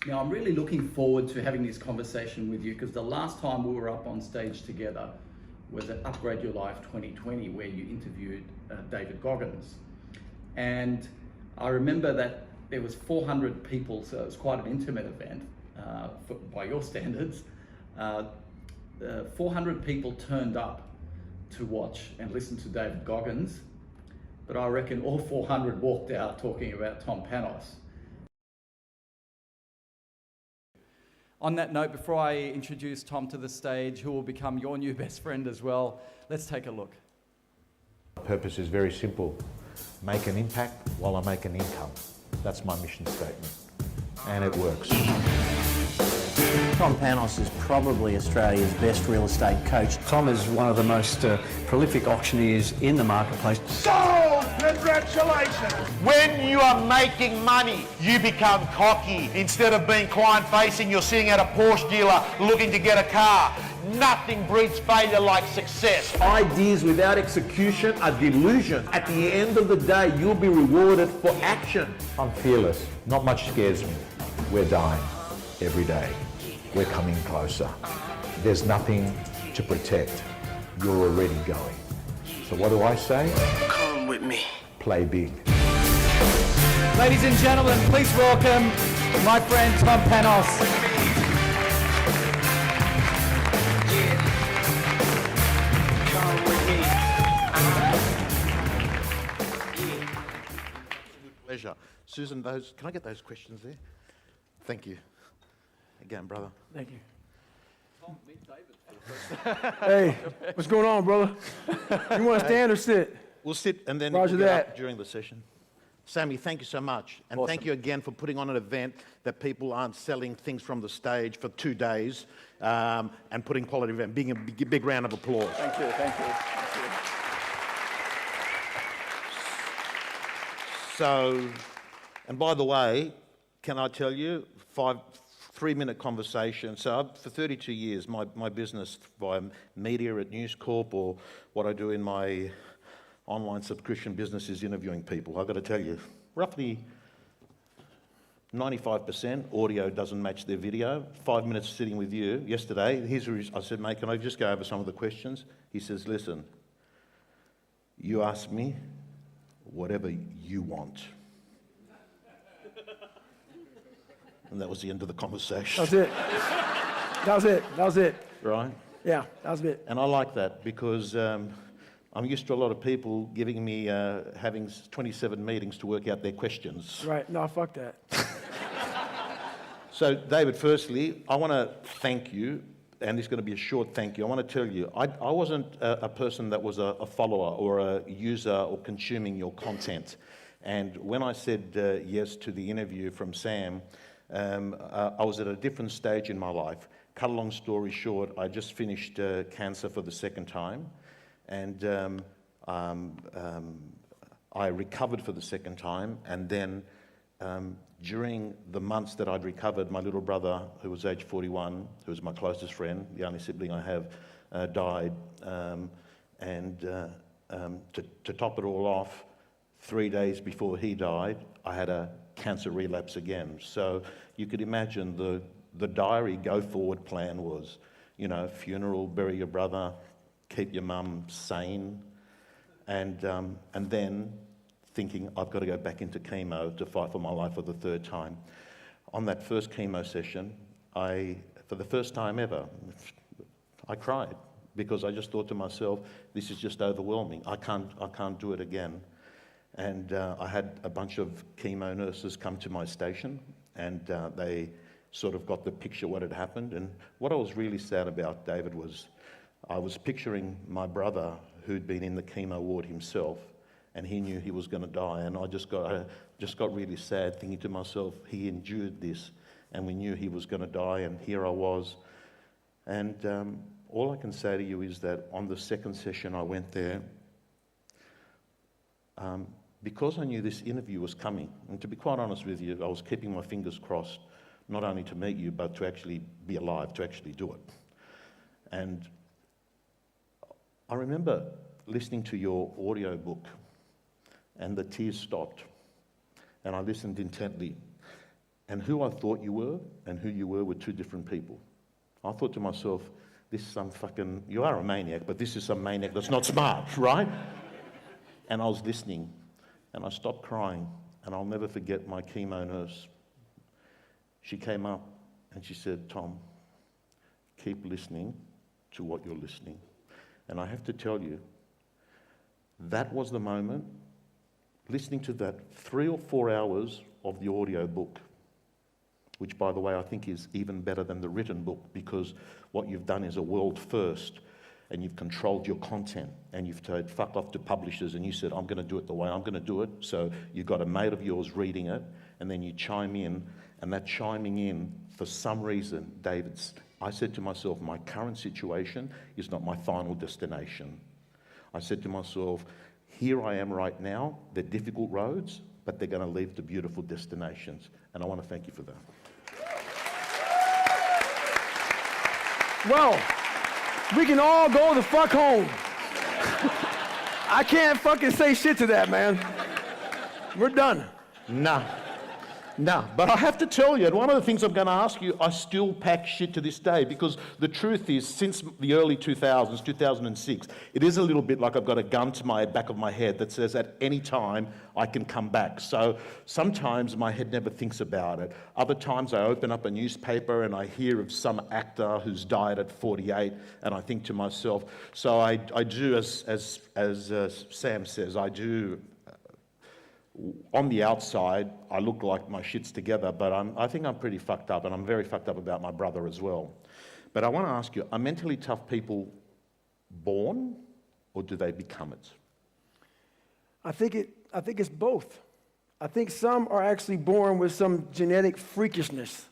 Now, I'm really looking forward to having this conversation with you because the last time we were up on stage together was at Upgrade Your Life 2020, where you interviewed David Goggins. And I remember that there was 400 people, so it was quite an intimate event by your standards. 400 people turned up to watch and listen to David Goggins, but I reckon all 400 walked out talking about Tom Panos. On that note, before I introduce Tom to the stage, who will become your new best friend as well, let's take a look. My purpose is very simple. Make an impact while I make an income. That's my mission statement. And it works. Tom Panos is probably Australia's best real estate coach. Tom is one of the most prolific auctioneers in the marketplace. Sold! Congratulations! When you are making money, you become cocky. Instead of being client-facing, you're sitting at a Porsche dealer looking to get a car. Nothing breeds failure like success. Ideas without execution are delusion. At the end of the day, you'll be rewarded for action. I'm fearless. Not much scares me. We're dying every day. We're coming closer. There's nothing to protect. You're already going. So what do I say? Come with me. Play big. Ladies and gentlemen, please welcome my friend Tom Panos. Pleasure. Susan, can I get those questions there? Thank you. Again, brother. Thank you. Hey, what's going on, brother? You want to stand or sit? We'll sit and then Roger we'll get that. up during the session. Sammy, thank you so much. And Awesome. thank you again for putting on an event that people aren't selling things from the stage for 2 days and putting quality event. Being a big round of applause. Thank you, thank you. So, and by the way, can I tell you, 3-minute conversation. So for 32 years, my business via media at News Corp or what I do in my online subscription business is interviewing people. I've got to tell you, roughly 95% audio doesn't match their video. 5 minutes sitting with you yesterday, I said, mate, can I just go over some of the questions? He says, listen, you ask me whatever you want. And that was the end of the conversation. That was it. That was it. That was it. Right? Yeah, that was it. And I like that because I'm used to a lot of people giving me, having 27 meetings to work out their questions. Right. No, fuck that. So, David, firstly, I want to thank you, and it's going to be a short thank you. I want to tell you, I wasn't a person that was a follower or a user or consuming your content. And when I said yes to the interview from Sam, I was at a different stage in my life. Cut a long story short, I just finished cancer for the second time, and I recovered for the second time, and then during the months that I'd recovered, my little brother, who was age 41, who was my closest friend, the only sibling I have, died, and to top it all off, 3 days before he died, I had a cancer relapse again. So you could imagine the diary go-forward plan was, you know, funeral, bury your brother, keep your mum sane, and then thinking I've got to go back into chemo to fight for my life for the third time. On that first chemo session, for the first time ever, I cried because I just thought to myself, this is just overwhelming. I can't do it again. And I had a bunch of chemo nurses come to my station, and they sort of got the picture what had happened. And what I was really sad about, David, was I was picturing my brother who'd been in the chemo ward himself, and he knew he was going to die. And I just got really sad, thinking to myself, he endured this, and we knew he was going to die, and here I was. And all I can say to you is that on the second session I went there, because I knew this interview was coming, and to be quite honest with you, I was keeping my fingers crossed, not only to meet you, but to actually be alive, to actually do it. And I remember listening to your audio book, and the tears stopped, and I listened intently. And who I thought you were and who you were two different people. I thought to myself, this is some fucking, you are a maniac, but this is some maniac that's not smart, right? And I was listening, and I stopped crying, and I'll never forget my chemo nurse. She came up and she said, Tom, keep listening to what you're listening. And I have to tell you, that was the moment, listening to that 3 or 4 hours of the audio book, which, by the way, I think is even better than the written book, because what you've done is a world first, and you've controlled your content, and you've told fuck off to publishers, and you said, I'm going to do it the way I'm going to do it. So you've got a mate of yours reading it, and then you chime in, and that chiming in, for some reason, I said to myself, my current situation is not my final destination. I said to myself, here I am right now, they're difficult roads, but they're going to lead to beautiful destinations. And I want to thank you for that. Well, we can all go the fuck home. I can't fucking say shit to that, man. We're done. No, but I have to tell you, and one of the things I'm going to ask you, I still pack shit to this day, because the truth is, since the early 2000s, 2006, it is a little bit like I've got a gun to my back of my head that says at any time I can come back. So sometimes my head never thinks about it. Other times I open up a newspaper and I hear of some actor who's died at 48, and I think to myself, so I do, as Sam says, I do. On the outside, I look like my shit's together, but I think I'm pretty fucked up, and I'm very fucked up about my brother as well. But I want to ask you, are mentally tough people born, or do they become it? I think it's both. I think some are actually born with some genetic freakishness.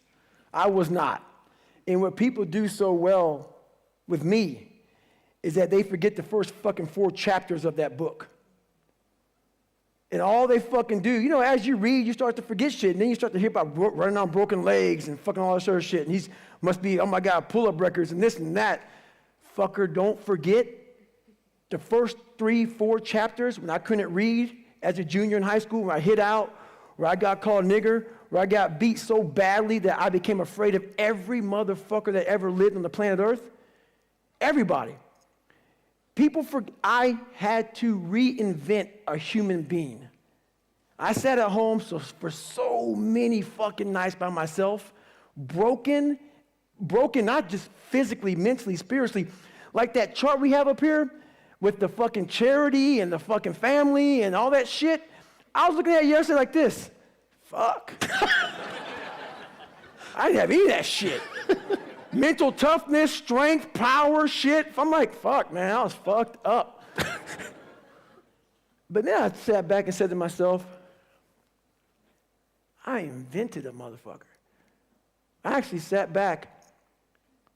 I was not. And what people do so well with me is that they forget the first fucking 4 chapters of that book. And all they fucking do, you know, as you read, you start to forget shit. And then you start to hear about running on broken legs and fucking all that sort of shit. And must be, oh my God, pull-up records and this and that. Fucker, don't forget the first 3, 4 chapters when I couldn't read as a junior in high school, where I hid out, where I got called nigger, where I got beat so badly that I became afraid of every motherfucker that ever lived on the planet Earth. Everybody. I had to reinvent a human being. I sat at home for so many fucking nights by myself, broken, not just physically, mentally, spiritually. Like that chart we have up here with the fucking charity and the fucking family and all that shit. I was looking at it yesterday like this. Fuck. I didn't have any of that shit. Mental toughness, strength, power, shit. I'm like, fuck, man, I was fucked up. But then I sat back and said to myself, I invented a motherfucker. I actually sat back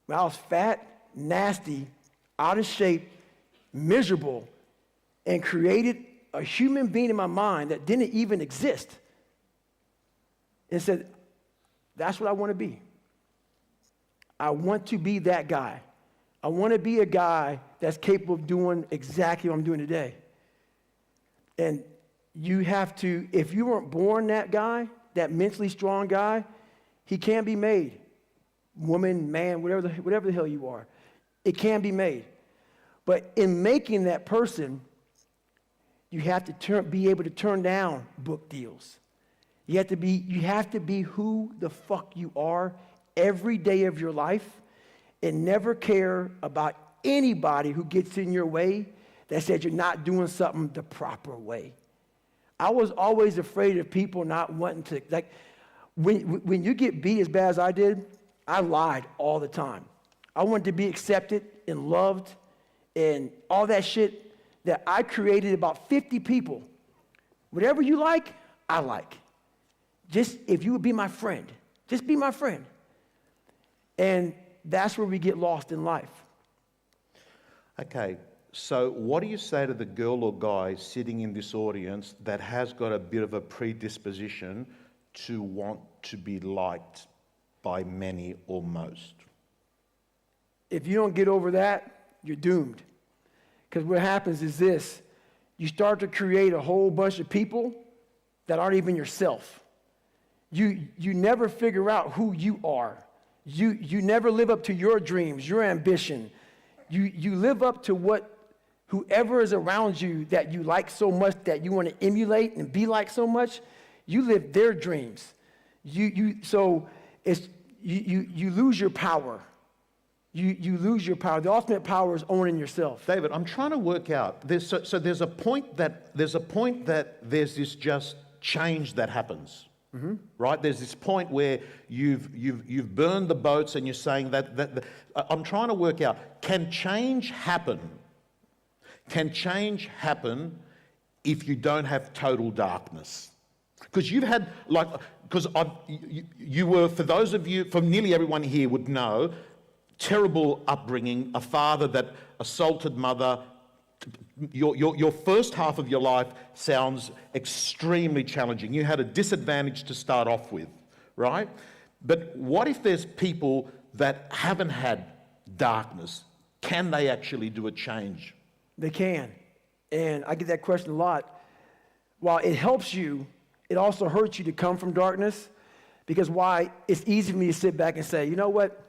when I was fat, nasty, out of shape, miserable, and created a human being in my mind that didn't even exist. And said, that's what I want to be. I want to be that guy. I want to be a guy that's capable of doing exactly what I'm doing today. And you have to, if you weren't born that guy, that mentally strong guy, he can be made. Woman, man, whatever the hell you are. It can be made. But in making that person, you have to be able to turn down book deals. You have to be who the fuck you are every day of your life, and never care about anybody who gets in your way that says you're not doing something the proper way. I was always afraid of people not wanting to, like, when you get beat as bad as I did, I lied all the time. I wanted to be accepted and loved and all that shit that I created about 50 people. Whatever you like, I like. Just if you would be my friend, just be my friend. And that's where we get lost in life. Okay, so what do you say to the girl or guy sitting in this audience that has got a bit of a predisposition to want to be liked by many or most? If you don't get over that, you're doomed. Because what happens is this. You start to create a whole bunch of people that aren't even yourself. You never figure out who you are. You never live up to your dreams, your ambition. You live up to what whoever is around you that you like so much, that you want to emulate and be like so much, you live their dreams. So you lose your power. You lose your power. The ultimate power is owning yourself. David, I'm trying to work out. There's a point that there's this just change that happens, right? There's this point where you've burned the boats, and you're saying that I'm trying to work out, can change happen? Can change happen if you don't have total darkness? Because you've had you were, for those of you, for nearly everyone here would know, terrible upbringing, a father that assaulted mother. Your first half of your life sounds extremely challenging. You had a disadvantage to start off with, right? But what if there's people that haven't had darkness? Can they actually do a change? They can. And I get that question a lot. While it helps you, it also hurts you to come from darkness, because why? It's easy for me to sit back and say, you know what?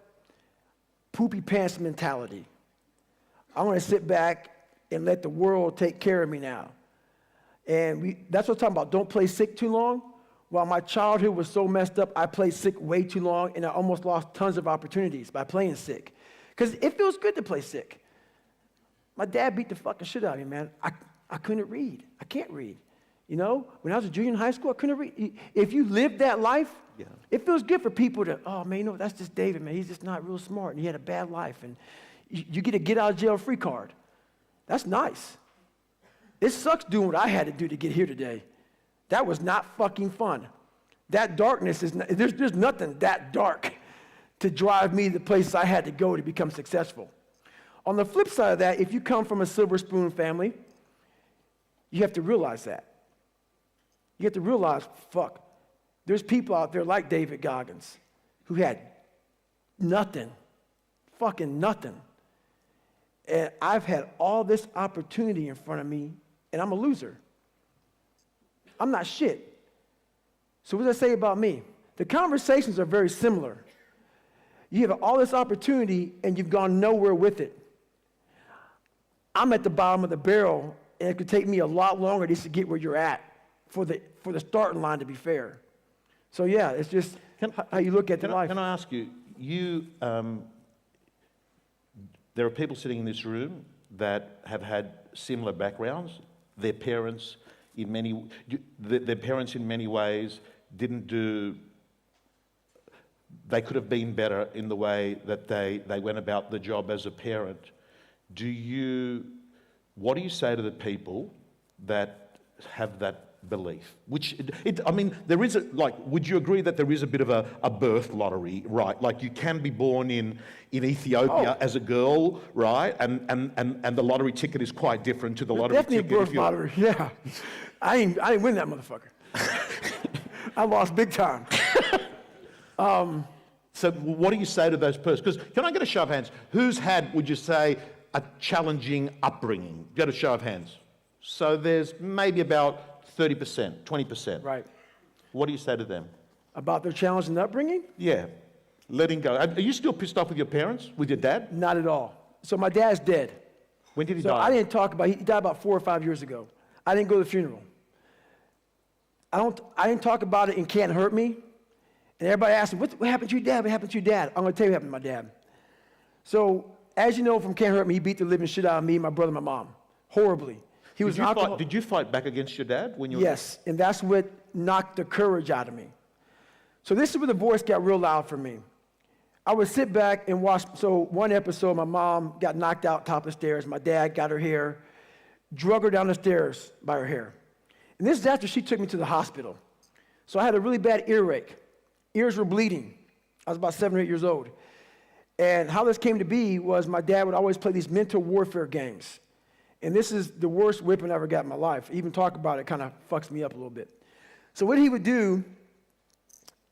Poopy pants mentality. I want to sit back and let the world take care of me now. And that's what I'm talking about. Don't play sick too long. While my childhood was so messed up, I played sick way too long, and I almost lost tons of opportunities by playing sick. Because it feels good to play sick. My dad beat the fucking shit out of me, man. I couldn't read. I can't read. You know, when I was a junior in high school, I couldn't read. If you live that life, it feels good for people to, oh, man, you know, that's just David, man. He's just not real smart, and he had a bad life. And you get a get-out-of-jail-free card. That's nice. It sucks doing what I had to do to get here today. That was not fucking fun. That darkness is not, there's nothing that dark to drive me to the places I had to go to become successful. On the flip side of that, if you come from a silver spoon family, you have to realize that. You have to realize, fuck, there's people out there like David Goggins who had nothing, fucking nothing. And I've had all this opportunity in front of me, and I'm a loser. I'm not shit. So what does that say about me? The conversations are very similar. You have all this opportunity, and you've gone nowhere with it. I'm at the bottom of the barrel, and it could take me a lot longer just to get where you're at for the starting line, to be fair. So yeah, it's just how you look at the life. Can I ask you, there are people sitting in this room that have had similar backgrounds. Their parents in many ways didn't do, they could have been better in the way that they went about the job as a parent. What do you say to the people that have that belief? There is would you agree that there is a bit of a birth lottery, right? Like, you can be born in Ethiopia as a girl, right? And the lottery ticket is quite different to the lottery ticket. Definitely a birth lottery, yeah. I didn't win that motherfucker. I lost big time. So what do you say to those persons? Because can I get a show of hands? Who's had, would you say, a challenging upbringing? Get a show of hands. So there's maybe about 30%, 20%. Right. What do you say to them? About their challenging upbringing? Yeah, letting go. Are you still pissed off with your parents, with your dad? Not at all. So my dad's dead. When did he So die? I didn't talk about, he died about 4 or 5 years ago. I didn't go to the funeral. I didn't talk about it in Can't Hurt Me. And everybody asked me, what happened to your dad? What happened to your dad? I'm going to tell you what happened to my dad. So, as you know from Can't Hurt Me, he beat the living shit out of me, my brother, my mom. Horribly. Did you fight back against your dad when you were... Yes, and that's what knocked the courage out of me. So this is where the voice got real loud for me. I would sit back and watch, so one episode, my mom got knocked out top of the stairs. My dad got her hair, drug her down the stairs by her hair. And this is after she took me to the hospital. So I had a really bad earache. Ears were bleeding. I was about 7 or 8 years old. And how this came to be was my dad would always play these mental warfare games. And this is the worst whipping I ever got in my life. Even talk about it kind of fucks me up a little bit. So what he would do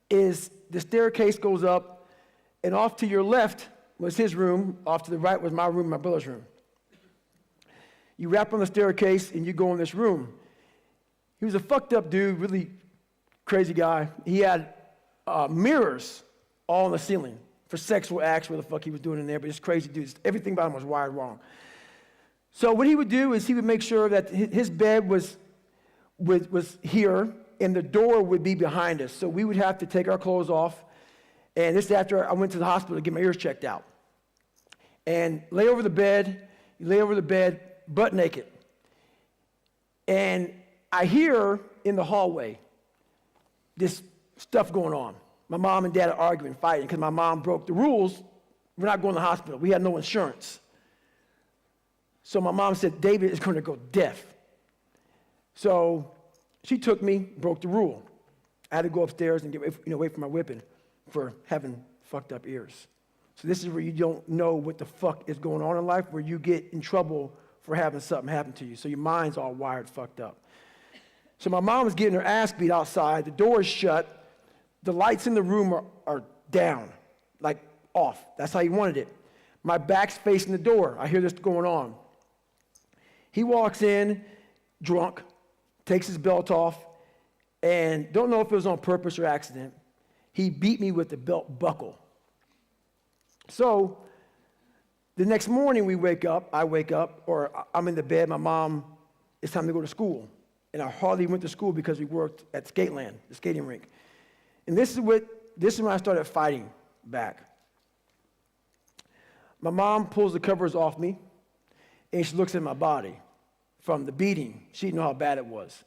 is the staircase goes up, and off to your left was his room, off to the right was my room and my brother's room. You wrap on the staircase, and you go in this room. He was a fucked up dude, really crazy guy. He had mirrors all on the ceiling for sexual acts, what the fuck he was doing in there, but it's crazy dude. Everything about him was wired wrong. So what he would do is he would make sure that his bed was here and the door would be behind us. So we would have to take our clothes off. And this is after I went to the hospital to get my ears checked out. And lay over the bed, butt naked. And I hear in the hallway this stuff going on. My mom and dad are arguing, fighting, because my mom broke the rules. We're not going to the hospital. We had no insurance. So my mom said, David is going to go deaf. So she took me, broke the rule. I had to go upstairs and wait for my whipping for having fucked up ears. So this is where you don't know what the fuck is going on in life, where you get in trouble for having something happen to you. So your mind's all wired fucked up. So my mom was getting her ass beat outside. The door is shut. The lights in the room are down, like off. That's how he wanted it. My back's facing the door. I hear this going on. He walks in, drunk, takes his belt off, and don't know if it was on purpose or accident. He beat me with the belt buckle. So the next morning I wake up, or I'm in the bed, my mom, it's time to go to school. And I hardly went to school because we worked at Skateland, the skating rink. And this is when I started fighting back. My mom pulls the covers off me, and she looks at my body from the beating. She didn't know how bad it was.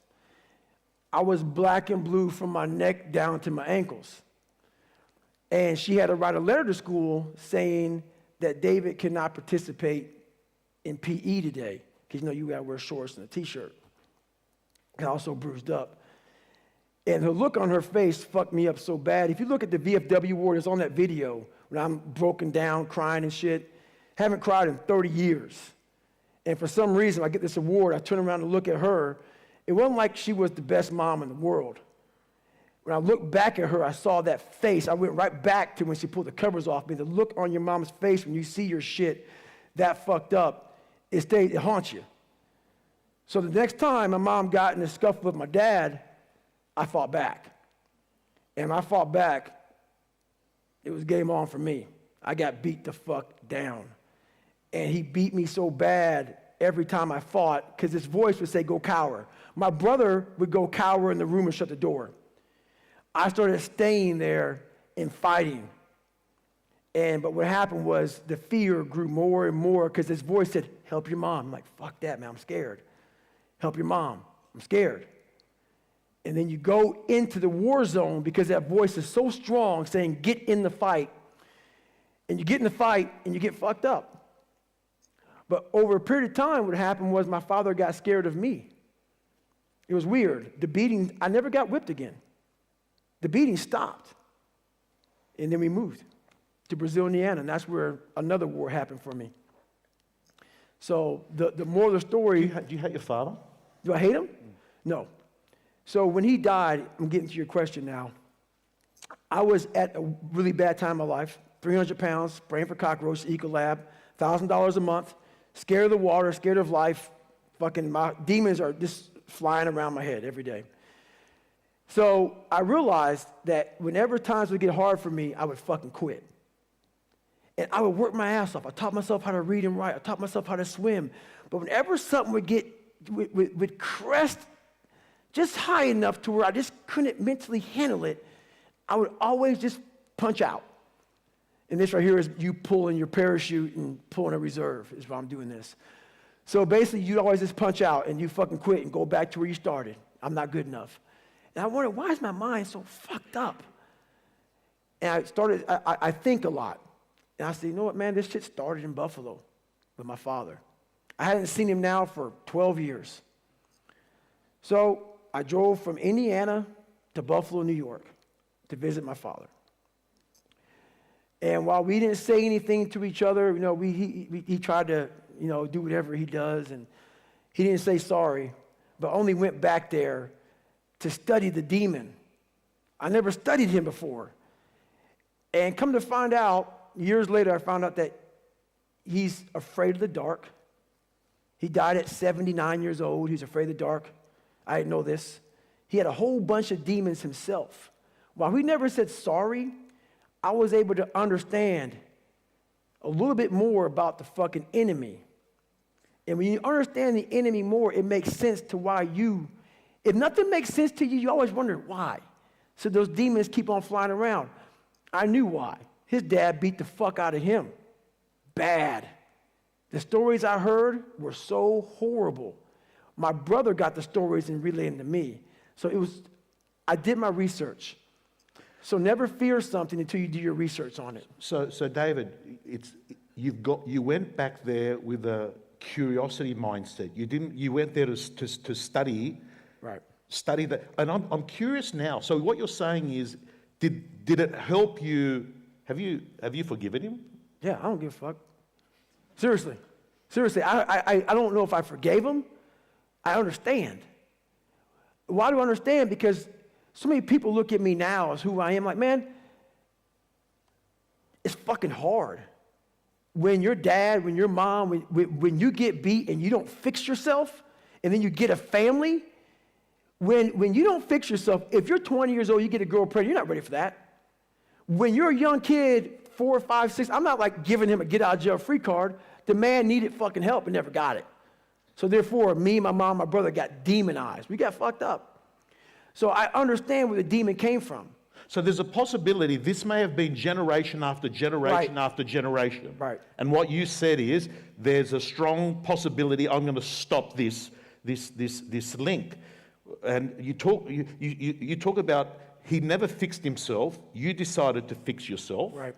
I was black and blue from my neck down to my ankles. And she had to write a letter to school saying that David cannot participate in PE today, because you gotta wear shorts and a t-shirt. And also bruised up. And her look on her face fucked me up so bad. If you look at the VFW ward, it's on that video when I'm broken down, crying and shit. Haven't cried in 30 years. And for some reason, I get this award, I turn around and look at her. It wasn't like she was the best mom in the world. When I looked back at her, I saw that face. I went right back to when she pulled the covers off me. The look on your mom's face when you see your shit that fucked up, it haunts you. So the next time my mom got in a scuffle with my dad, I fought back. And when I fought back, it was game on for me. I got beat the fuck down. And he beat me so bad every time I fought, because his voice would say, go cower. My brother would go cower in the room and shut the door. I started staying there and fighting. But what happened was the fear grew more and more, because his voice said, help your mom. I'm like, fuck that, man, I'm scared. Help your mom. I'm scared. And then you go into the war zone because that voice is so strong saying, get in the fight. And you get in the fight and you get fucked up. But over a period of time, what happened was my father got scared of me. It was weird. The beating, I never got whipped again. The beating stopped. And then we moved to Brazil, Indiana, and that's where another war happened for me. So the moral of the story... Do you hate your father? Do I hate him? No. So when he died, I'm getting to your question now. I was at a really bad time in my life, 300 pounds, praying for cockroaches, Ecolab, $1,000 a month, scared of the water, scared of life. Fucking my demons are just flying around my head every day. So I realized that whenever times would get hard for me, I would fucking quit. And I would work my ass off. I taught myself how to read and write. I taught myself how to swim. But whenever something would crest just high enough to where I just couldn't mentally handle it, I would always just punch out. And this right here is you pulling your parachute and pulling a reserve is why I'm doing this. So basically, you always just punch out and you fucking quit and go back to where you started. I'm not good enough. And I wondered, why is my mind so fucked up? And I think a lot. And I said, you know what, man, this shit started in Buffalo with my father. I hadn't seen him now for 12 years. So I drove from Indiana to Buffalo, New York to visit my father. And while we didn't say anything to each other, he tried to, do whatever he does, and he didn't say sorry, but only went back there to study the demon. I never studied him before. And come to find out, years later, I found out that he's afraid of the dark. He died at 79 years old. He's afraid of the dark. I didn't know this. He had a whole bunch of demons himself. while he never said sorry, I was able to understand a little bit more about the fucking enemy. And when you understand the enemy more, it makes sense to why if nothing makes sense to you, you always wonder why. So those demons keep on flying around. I knew why. His dad beat the fuck out of him. Bad. The stories I heard were so horrible. My brother got the stories and relayed them to me. So I did my research. So never fear something until you do your research on it. So David, you went back there with a curiosity mindset. You went there to study. Right. Study that. And I'm curious now. So what you're saying is, did it help you? Have you forgiven him? Yeah, I don't give a fuck. Seriously. I don't know if I forgave him. I understand. Why do I understand? Because so many people look at me now as who I am. Like, man, it's fucking hard. When your dad, when your mom, when you get beat and you don't fix yourself, and then you get a family, when you don't fix yourself, if you're 20 years old, you get a girl pregnant, you're not ready for that. When you're a young kid, 4, 5, 6, I'm not like giving him a get out of jail free card. The man needed fucking help and never got it. So therefore, me, my mom, my brother got demonized. We got fucked up. So I understand where the demon came from. So there's a possibility this may have been generation after generation after generation. Right. And what you said is, there's a strong possibility I'm going to stop this link. And you talk about he never fixed himself. You decided to fix yourself. Right.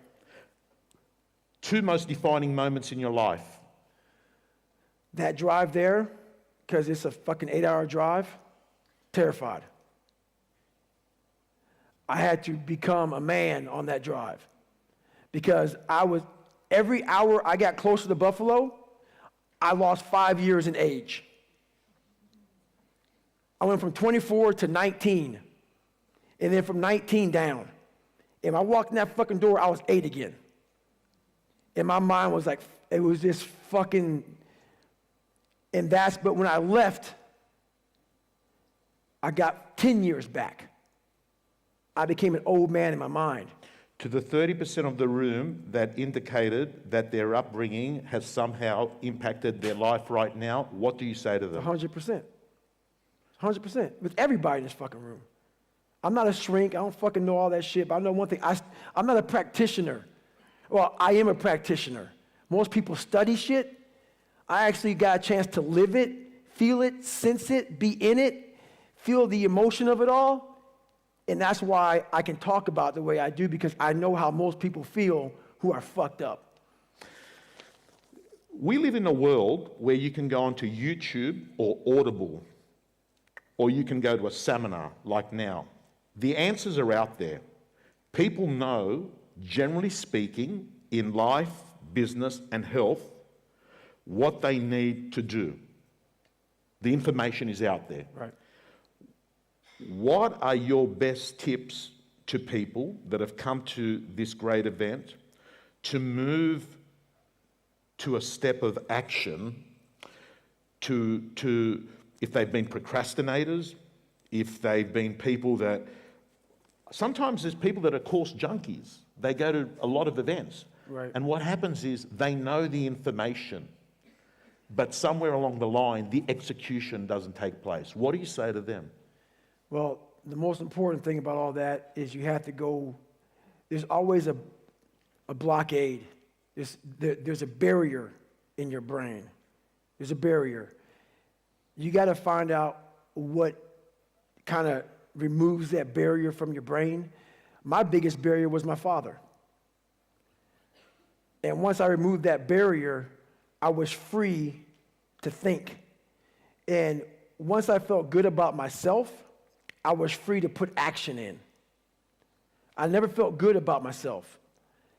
2 most defining moments in your life. That drive there, because it's a fucking 8-hour drive, terrified. I had to become a man on that drive because every hour I got closer to Buffalo, I lost 5 years in age. I went from 24 to 19, and then from 19 down. And I walked in that fucking door, I was 8 again. And my mind was like, it was just fucking, but when I left, I got 10 years back. I became an old man in my mind. To the 30% of the room that indicated that their upbringing has somehow impacted their life right now, what do you say to them? 100%. 100%. With everybody in this fucking room. I'm not a shrink. I don't fucking know all that shit. But I know one thing. I'm not a practitioner. Well, I am a practitioner. Most people study shit. I actually got a chance to live it, feel it, sense it, be in it, feel the emotion of it all. And that's why I can talk about the way I do, because I know how most people feel who are fucked up. We live in a world where you can go onto YouTube or Audible, or you can go to a seminar like now. The answers are out there. People know, generally speaking, in life, business, and health, what they need to do. The information is out there. Right. What are your best tips to people that have come to this great event to move to a step of action, to if they've been procrastinators, if they've been people that, sometimes there's people that are course junkies. They go to a lot of events. Right. And what happens is they know the information, but somewhere along the line, the execution doesn't take place. What do you say to them? Well, the most important thing about all that is you have to go, there's always a blockade. There's a barrier in your brain. There's a barrier. You got to find out what kind of removes that barrier from your brain. My biggest barrier was my father. And once I removed that barrier, I was free to think. And once I felt good about myself, I was free to put action in. I never felt good about myself.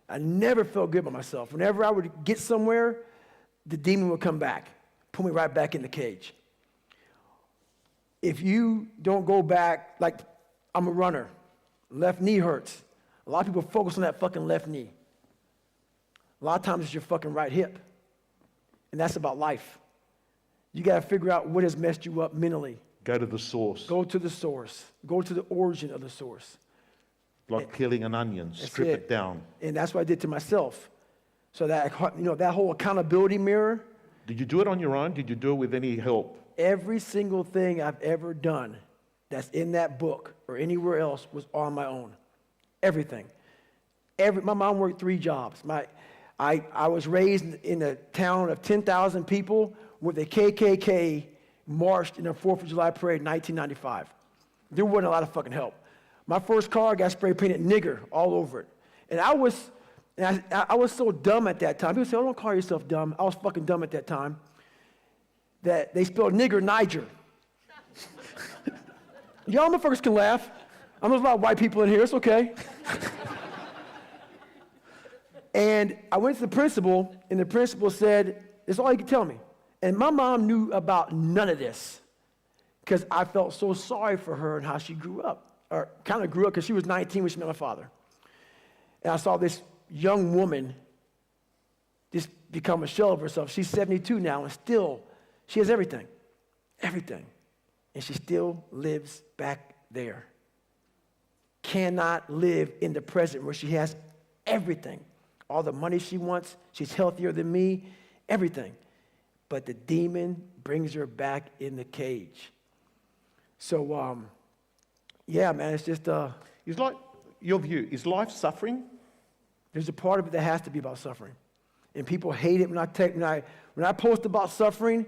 I never felt good about myself. Whenever I would get somewhere, the demon would come back, put me right back in the cage. If you don't go back, like I'm a runner, left knee hurts. A lot of people focus on that fucking left knee. A lot of times it's your fucking right hip. And that's about life. You got to figure out what has messed you up mentally. Go to the source. Go to the source. Go to the origin of the source. Like peeling an onion, strip it down. And that's what I did to myself. So that, that whole accountability mirror. Did you do it on your own? Did you do it with any help? Every single thing I've ever done that's in that book or anywhere else was on my own. Everything. My mom worked 3 jobs. I was raised in a town of 10,000 people where the KKK marched in the 4th of July parade in 1995. There wasn't a lot of fucking help. My first car got spray painted nigger all over it. And I was so dumb at that time. People say, oh, don't call yourself dumb. I was fucking dumb at that time. That they spelled nigger Niger. Y'all motherfuckers can laugh. There's a lot of white people in here. It's okay. And I went to the principal, and the principal said, that's all he could tell me. And my mom knew about none of this because I felt so sorry for her and how she grew up, or kind of grew up because she was 19 when she met my father. And I saw this young woman just become a shell of herself. She's 72 now, and still, she has everything. Everything. And she still lives back there. Cannot live in the present where she has everything. All the money she wants, she's healthier than me, everything. But the demon brings her back in the cage. So, yeah, man, it's just... It's like, your view, is life suffering? There's a part of it that has to be about suffering. And people hate it when I post about suffering,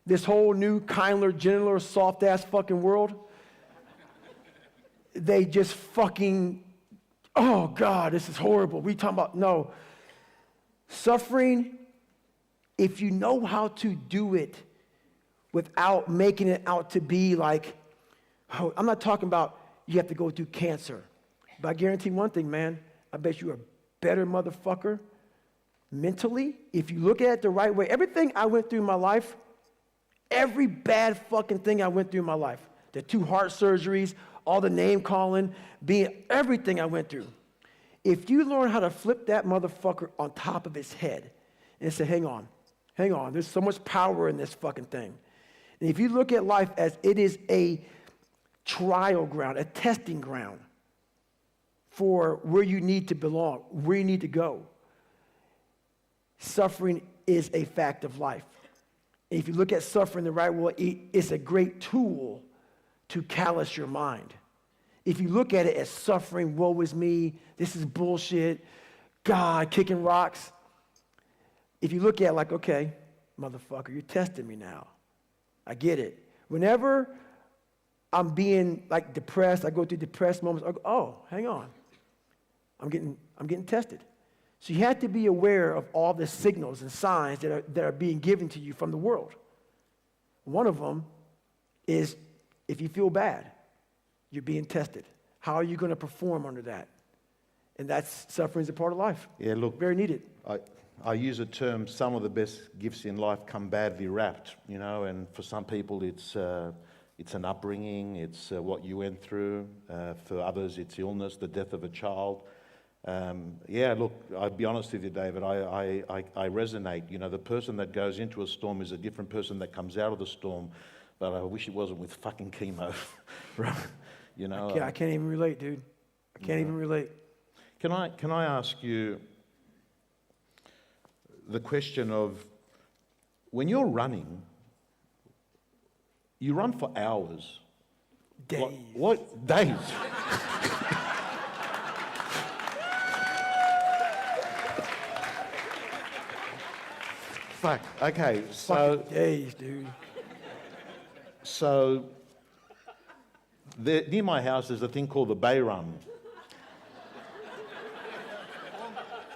this whole new, kindler, gentler, soft-ass fucking world, they just fucking, oh, God, this is horrible. We talking about, no. Suffering, if you know how to do it without making it out to be like, oh, I'm not talking about you have to go through cancer. But I guarantee one thing, man, I bet you're a better motherfucker mentally if you look at it the right way. Everything I went through in my life, every bad fucking thing I went through in my life, the 2 heart surgeries, all the name calling, everything I went through. If you learn how to flip that motherfucker on top of his head and say, hang on, there's so much power in this fucking thing. And if you look at life as it is a trial ground, a testing ground for where you need to belong, where you need to go, suffering is a fact of life. And if you look at suffering the right way, it's a great tool to callous your mind. If you look at it as suffering, woe is me, this is bullshit, God, kicking rocks. If you look at it like, okay, motherfucker, you're testing me now. I get it. Whenever I'm being like depressed, I go through depressed moments, I go, oh, hang on. I'm getting tested. So you have to be aware of all the signals and signs that are being given to you from the world. One of them is if you feel bad, you're being tested. How are you going to perform under that? And that's suffering is a part of life. Yeah, look. Very needed. I use a term, some of the best gifts in life come badly wrapped, and for some people it's an upbringing, it's what you went through. For others, it's illness, the death of a child. Look, I'll be honest with you, David, I resonate. The person that goes into a storm is a different person that comes out of the storm, but I wish it wasn't with fucking chemo. Right? I can't even relate, dude. I can't even relate. Can I ask you the question of, when you're running, you run for hours. Days. What? Days? Fuck. Okay, so... Fucking days, dude. So, near my house there's a thing called the Bay Run.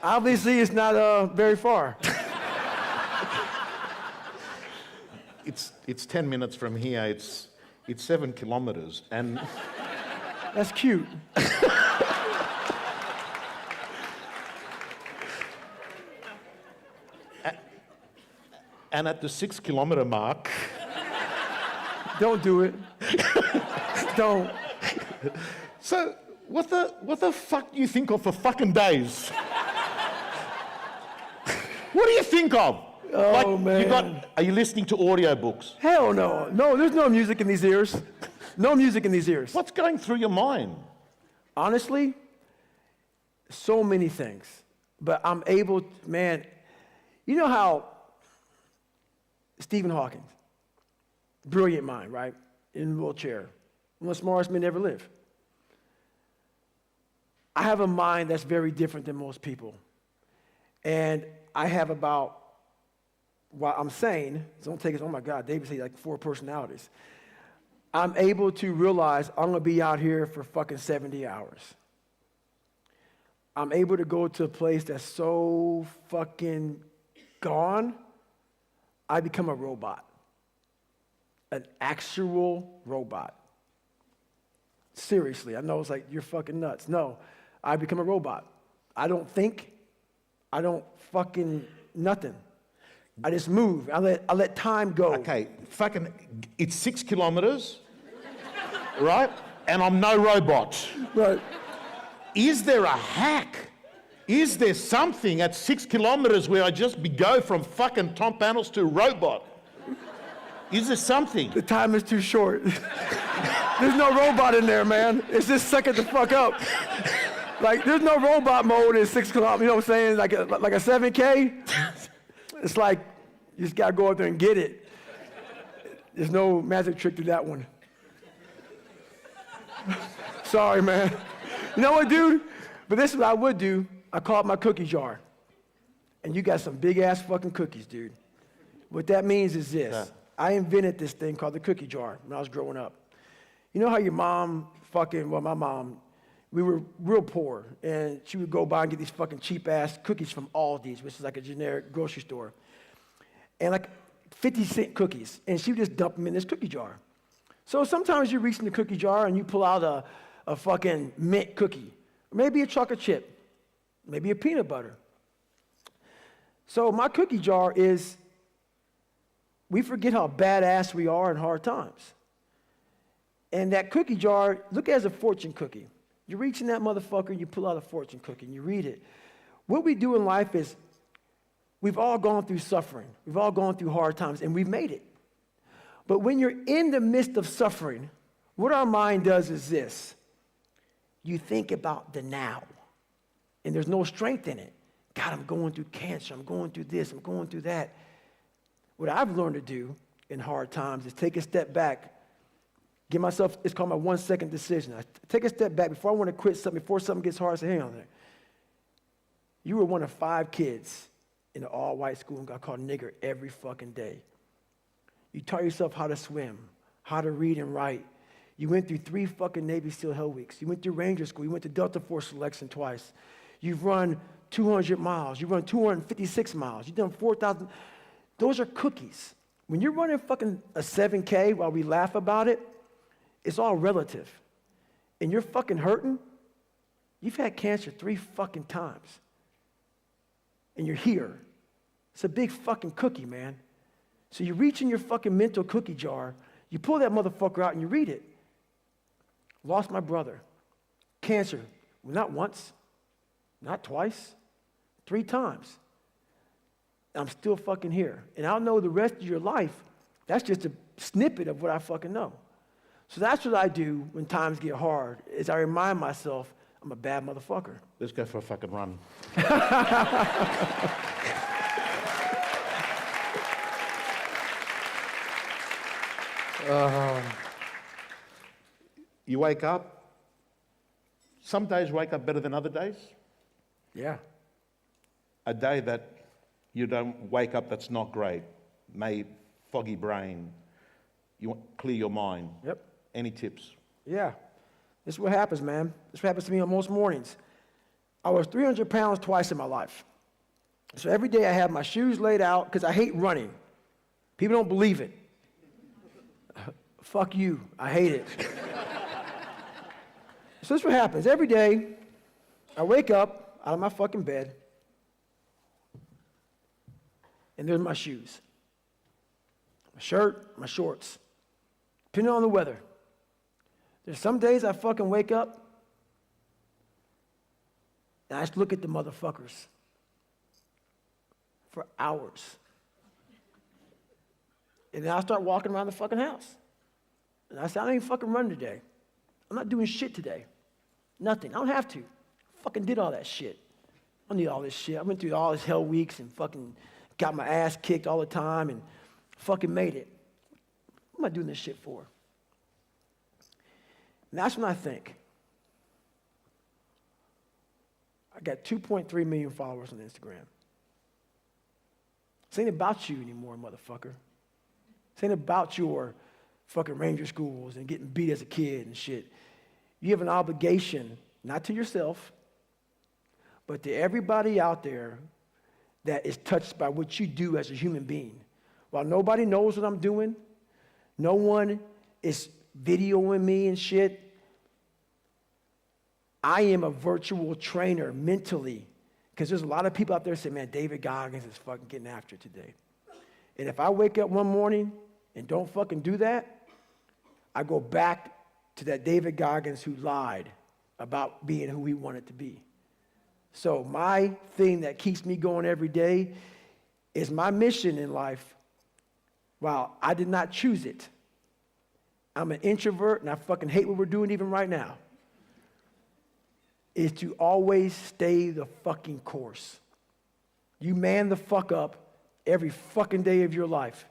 Obviously, it's not very far. It's 10 minutes from here. It's 7 kilometers, and That's cute. and at the 6 kilometer mark. Don't do it. Don't. So what the fuck do you think of for fucking days? What do you think of? Oh, man. Are you listening to audiobooks? Hell no. No, there's no music in these ears. No music in these ears. What's going through your mind? Honestly, So many things. But I'm able, man, you know how Stephen Hawking, brilliant mind, right? In a wheelchair, one of the smartest men to ever live. I have a mind that's very different than most people. And I have about, while I'm sane, so don't take it, oh my God, David said like 4 personalities. I'm able to realize I'm gonna be out here for fucking 70 hours. I'm able to go to a place that's so fucking gone, I become a robot. An actual robot. Seriously, I know it's like, you're fucking nuts. No, I become a robot. I don't think, I don't fucking nothing. I just move. I let time go. Okay, fucking, it's 6 kilometers, right? And I'm no robot. Right. Is there a hack? Is there something at 6 kilometers where I just go from fucking Tom Panels to robot? Is there something? The time is too short. There's no robot in there, man. It's just sucking the fuck up. Like, there's no robot mode in 6 kilometers, you know what I'm saying? Like a 7K. It's like, you just gotta go out there and get it. There's no magic trick to that one. Sorry, man. You know what, dude? But this is what I would do. I call it my cookie jar. And you got some big ass fucking cookies, dude. What that means is this. Yeah. I invented this thing called the cookie jar when I was growing up. You know how your mom my mom, we were real poor, and she would go by and get these fucking cheap ass cookies from Aldi's, which is like a generic grocery store. And like 50-cent cookies, and she would just dump them in this cookie jar. So sometimes you reach in the cookie jar and you pull out a fucking mint cookie, maybe a chocolate chip, maybe a peanut butter. So my cookie jar is, we forget how badass we are in hard times. And that cookie jar, look at it as a fortune cookie. You reach in that motherfucker, you pull out a fortune cookie, and you read it. What we do in life is, we've all gone through suffering. We've all gone through hard times, and we've made it. But when you're in the midst of suffering, what our mind does is this. You think about the now, and there's no strength in it. God, I'm going through cancer. I'm going through this. I'm going through that. What I've learned to do in hard times is take a step back, give myself, it's called my 1-second decision. I take a step back before I want to quit something, before something gets hard, I say, hang on there. You were one of 5 kids in an all-white school and got called nigger every fucking day. You taught yourself how to swim, how to read and write. You went through 3 fucking Navy SEAL Hell Weeks. You went through Ranger School. You went to Delta Force selection twice. You've run 200 miles. You've run 256 miles. You've done 4,000. Those are cookies. When you're running fucking a 7K while we laugh about it, it's all relative. And you're fucking hurting. You've had cancer 3 fucking times. And you're here. It's a big fucking cookie, man. So you reach in your fucking mental cookie jar, you pull that motherfucker out and you read it. Lost my brother. Cancer. Well, not once, not twice, 3 times. I'm still fucking here. And I'll know the rest of your life, that's just a snippet of what I fucking know. So that's what I do when times get hard, is I remind myself I'm a bad motherfucker. Let's go for a fucking run. You wake up, some days wake up better than other days. Yeah. A day that you don't wake up that's not great, may foggy brain, you want clear your mind. Yep. Any tips? Yeah. This is what happens, man. This is what happens to me on most mornings. I was 300 pounds twice in my life. So every day I have my shoes laid out because I hate running. People don't believe it. Fuck you. I hate it. So this is what happens. Every day I wake up out of my fucking bed and there's my shoes. My shirt, my shorts. Depending on the weather. There's some days I fucking wake up and I just look at the motherfuckers for hours. And then I'll start walking around the fucking house. And I say, I don't even fucking run today. I'm not doing shit today. Nothing. I don't have to. fucking did all that shit. I don't need all this shit. I went through all this hell weeks and fucking got my ass kicked all the time and fucking made it. What am I doing this shit for? And that's when I think. I got 2.3 million followers on Instagram. This ain't about you anymore, motherfucker. This ain't about your fucking ranger schools and getting beat as a kid and shit. You have an obligation, not to yourself, but to everybody out there that is touched by what you do as a human being. While nobody knows what I'm doing, no one is videoing me and shit, I am a virtual trainer mentally, because there's a lot of people out there saying, man, David Goggins is fucking getting after it today. And if I wake up one morning and don't fucking do that, I go back to that David Goggins who lied about being who he wanted to be. So my thing that keeps me going every day is my mission in life. While I did not choose it, I'm an introvert and I fucking hate what we're doing even right now, is to always stay the fucking course. You man the fuck up every fucking day of your life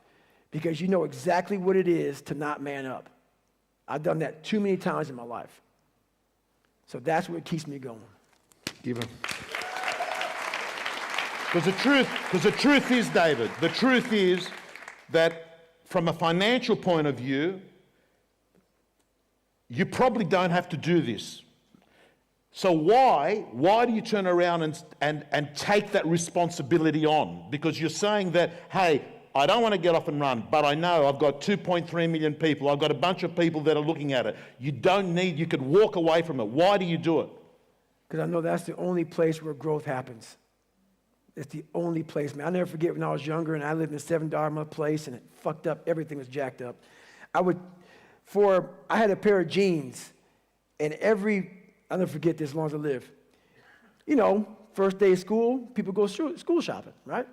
because you know exactly what it is to not man up. I've done that too many times in my life. So that's what keeps me going. Give him. Because the truth is, David, the truth is that from a financial point of view, you probably don't have to do this. So why do you turn around and take that responsibility on? Because you're saying that, hey, I don't want to get off and run, but I know I've got 2.3 million people. I've got a bunch of people that are looking at it. You could walk away from it. Why do you do it? Because I know that's the only place where growth happens. It's the only place, man. I'll never forget when I was younger and I lived in a $7 a month place and it fucked up. Everything was jacked up. I had a pair of jeans and I'll never forget this as long as I live. You know, first day of school, people go school shopping, right?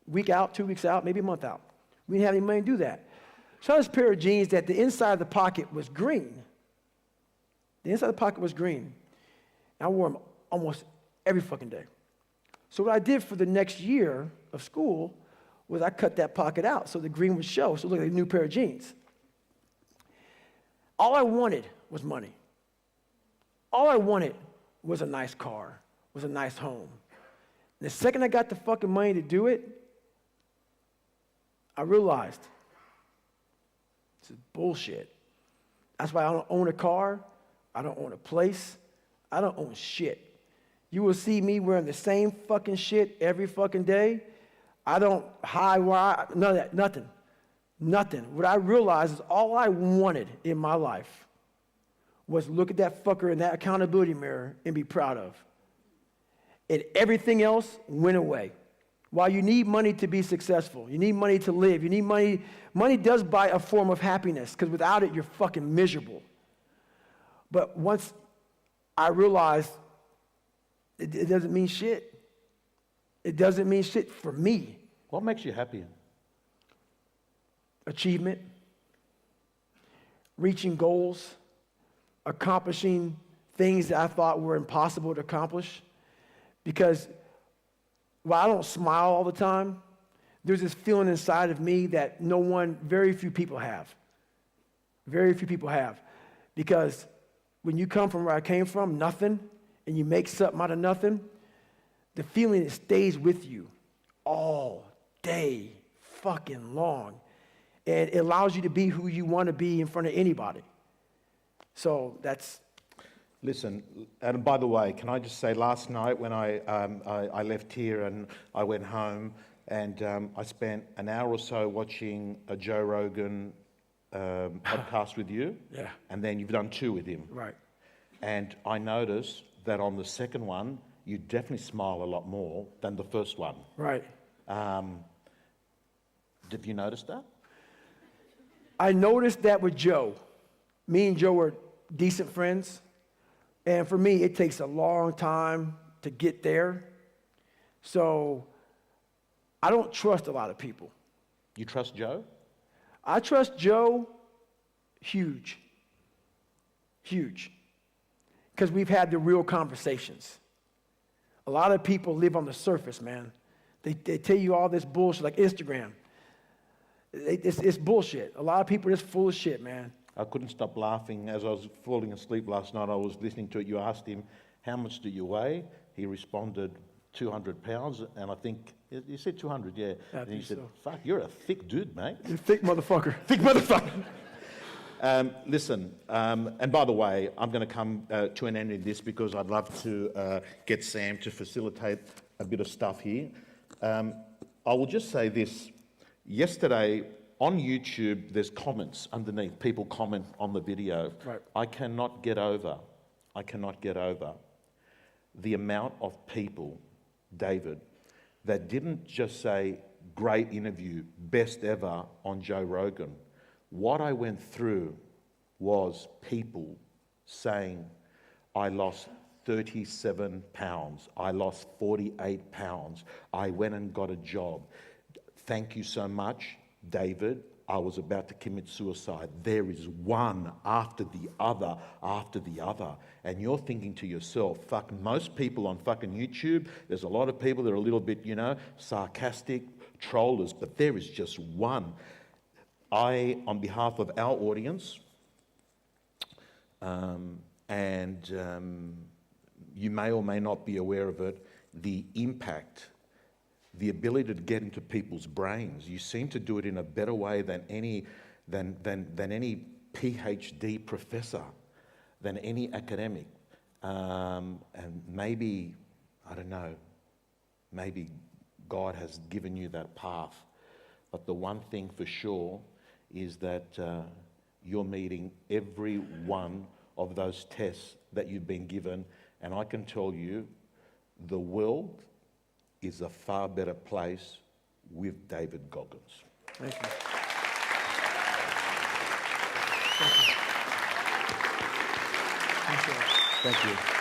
Week out, 2 weeks out, maybe a month out. We didn't have any money to do that. So I had this pair of jeans that the inside of the pocket was green. The inside of the pocket was green. And I wore them almost every fucking day. So what I did for the next year of school was I cut that pocket out so the green would show, so it looked like a new pair of jeans. All I wanted was money. All I wanted was a nice car, was a nice home. And the second I got the fucking money to do it, I realized this is bullshit. That's why I don't own a car, I don't own a place, I don't own shit. You will see me wearing the same fucking shit every fucking day. I don't hide none of that, nothing. Nothing. What I realized is all I wanted in my life was look at that fucker in that accountability mirror and be proud of. And everything else went away. While you need money to be successful, you need money to live, you need money. Money does buy a form of happiness because without it, you're fucking miserable. But once I realized it doesn't mean shit. It doesn't mean shit for me. What makes you happy? Achievement, reaching goals, accomplishing things that I thought were impossible to accomplish. Because while I don't smile all the time, there's this feeling inside of me that very few people have. Very few people have. Because when you come from where I came from, nothing, and you make something out of nothing, the feeling stays with you all day fucking long. And it allows you to be who you want to be in front of anybody. So that's... Listen, and by the way, can I just say, last night when I left here and I went home and I spent an hour or so watching a Joe Rogan podcast with you. Yeah. And then you've done 2 with him. Right. And I noticed that on the second one, you definitely smile a lot more than the first one. Right. Have you noticed that? I noticed that with Joe. Me and Joe were decent friends. And for me, it takes a long time to get there. So I don't trust a lot of people. You trust Joe? I trust Joe huge. Because because we've had the real conversations. A lot of people live on the surface, man. They tell you all this bullshit, like Instagram. It's bullshit. A lot of people are just full of shit, man. I couldn't stop laughing as I was falling asleep last night. I was listening to it. You asked him, how much do you weigh? He responded, 200 pounds. And I think, you said 200, yeah. I And he think said, so. fuck, you're a thick dude, mate. You thick motherfucker. Thick motherfucker. Listen, and by the way, I'm going to come to an end in this because I'd love to get Sam to facilitate a bit of stuff here. I will just say this. Yesterday, on YouTube, there's comments underneath. People comment on the video. Right. I cannot get over the amount of people, David, that didn't just say, great interview, best ever on Joe Rogan. What I went through was people saying, I lost 37 pounds. I lost 48 pounds. I went and got a job. Thank you so much, David. I was about to commit suicide. There is one after the other, after the other. And you're thinking to yourself, fuck, most people on fucking YouTube, there's a lot of people that are a little bit, sarcastic, trollers, but there is just one. I, on behalf of our audience, you may or may not be aware of it, the impact, the ability to get into people's brains. You seem to do it in a better way than any PhD professor, than any academic. And maybe, I don't know, maybe God has given you that path. But the one thing for sure is that you're meeting every one of those tests that you've been given. And I can tell you, the world is a far better place with David Goggins. Thank you. Thank you.